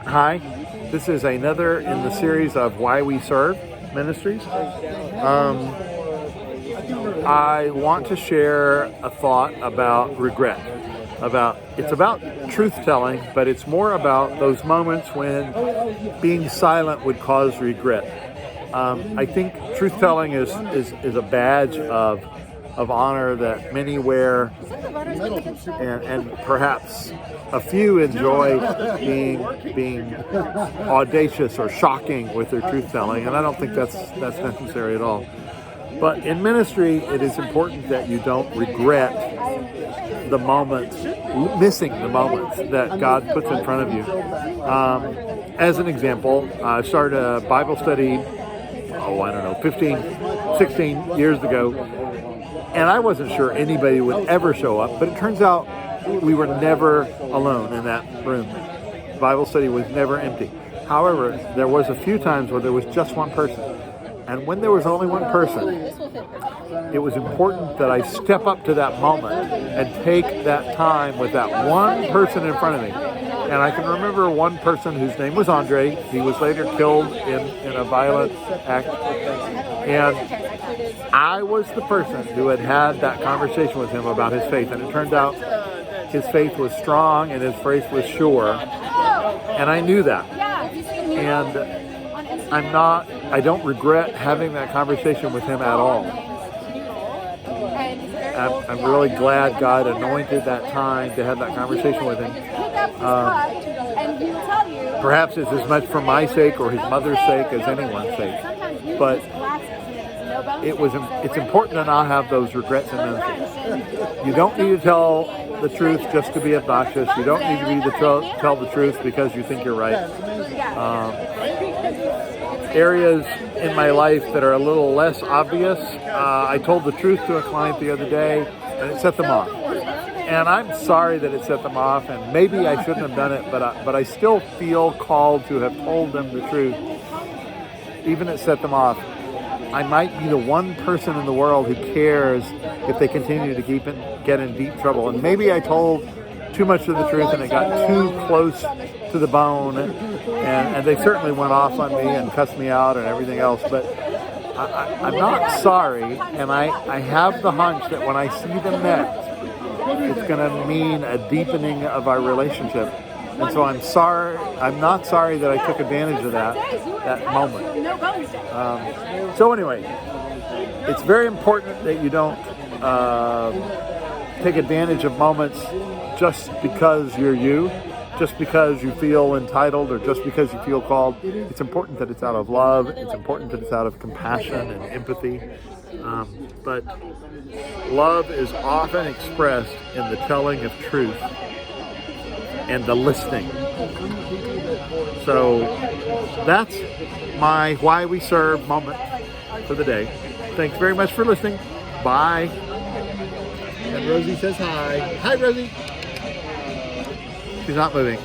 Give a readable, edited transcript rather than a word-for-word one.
Hi, this is another in the series of Why We Serve Ministries. I want to share a thought about regret. It's about truth telling, but it's more about those moments when being silent would cause regret. I think truth telling is a badge of honor that many wear, and perhaps a few enjoy being audacious or shocking with their truth telling, and I don't think that's necessary at all. But in ministry, it is important that you don't regret the moments, missing the moments that God puts in front of you. As an example, I started a Bible study, 16 years ago, and I wasn't sure anybody would ever show up, but it turns out we were never alone in that room. The Bible study was never empty. However, there was a few times where there was just one person. And when there was only one person, it was important that I step up to that moment and take that time with that one person in front of me. And I can remember one person whose name was Andre. He was later killed in a violent act. And I was the person who had that conversation with him about his faith. And it turned out his faith was strong and his faith was sure. And I knew that. And I don't regret having that conversation with him at all. I'm really glad God anointed that time to have that conversation with him. Perhaps it's as much for my sake or his mother's sake as anyone's sake. But it's important to not have those regrets in ministry. You don't need to tell the truth just to be obnoxious. You don't need to tell the truth because you think you're right. Areas in my life that are a little less obvious, I told the truth to a client the other day, and it set them off. And I'm sorry that it set them off, and maybe I shouldn't have done it, but I still feel called to have told them the truth. Even it set them off. I might be the one person in the world who cares if they continue to get in deep trouble. And maybe I told too much of the truth and it got too close to the bone, and they certainly went off on me and cussed me out and everything else. But I'm not sorry, and I have the hunch that when I see them next, it's going to mean a deepening of our relationship. And so I'm not sorry that I took advantage of that moment. So anyway, it's very important that you don't take advantage of moments just because you're you, just because you feel entitled, or just because you feel called. It's important that it's out of love. It's important that it's out of compassion and empathy. But love is often expressed in the telling of truth and the listening. So that's my Why We Serve moment for the day. Thanks very much for listening. Bye. And Rosie says hi. Hi, Rosie. She's not moving.